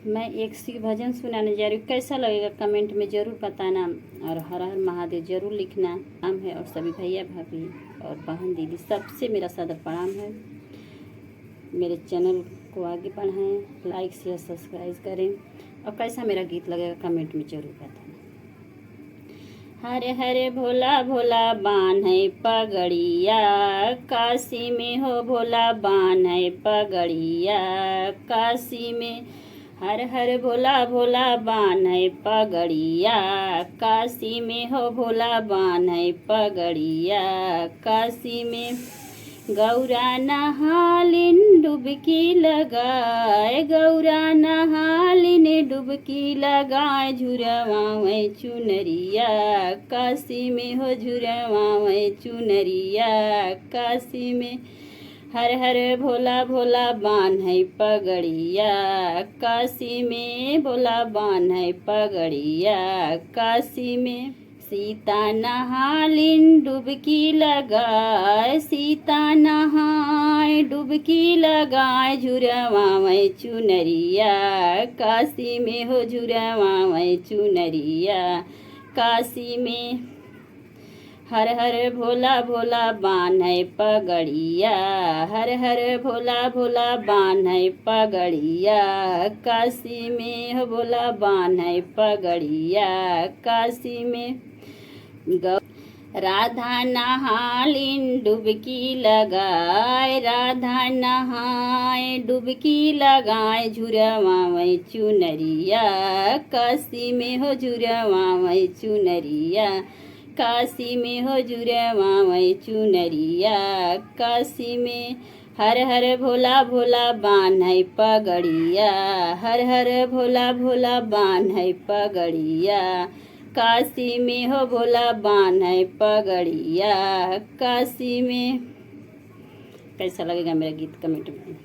मैं एक शिव भजन सुनाने जा रही हूँ, कैसा लगेगा कमेंट में ज़रूर बताना। और हर हर महादेव ज़रूर लिखना नाम है। और सभी भैया भाभी और बहन दीदी सबसे मेरा सादर प्रणाम है। मेरे चैनल को आगे बढ़ाएं, लाइक शेयर सब्सक्राइब करें। और कैसा मेरा गीत लगेगा कमेंट में ज़रूर बताना। हरे हरे भोला भोला बान है पगड़िया, काशी में हो भोला बान है पगड़िया, काशी में। हर हर भोला भोला बान है पगड़िया, काशी में हो भोला बान है पगड़िया, काशी में। गौरा नहालिन डुबकी लगाए, गौरा नहालिन डुबकी लगाए, झुरवावे चुनरिया, काशी में हो झुरवावे चुनरिया, काशी में। हर हर भोला भोला बान है पगड़िया, काशी में भोला बान है पगड़िया, काशी में। सीता नहालिन डुबकी लगाए, सीता नहाए डुबकी लगाए, झुरवावे चुनरिया, काशी में हो झुरवावे चुनरिया, काशी में। हर हर भोला भोला बान है पगड़िया, हर हर भोला भोला बान है पगड़िया, काशी में हो भोला बान है पगड़िया, काशी में। राधा नहालिन डुबकी लगाए, राधा नहाए डुबकी लगाए, झुरवावे चुनरिया, काशी में हो झुरवावे चुनरिया, काशी में हो झुरवावे चुनरिया, काशी में। हर हर भोला भोला बान है पगड़िया, हर हर भोला भोला बान है पगड़िया, काशी में हो भोला बान है पगड़िया, काशी में। कैसा लगेगा मेरा गीत कमेंट में।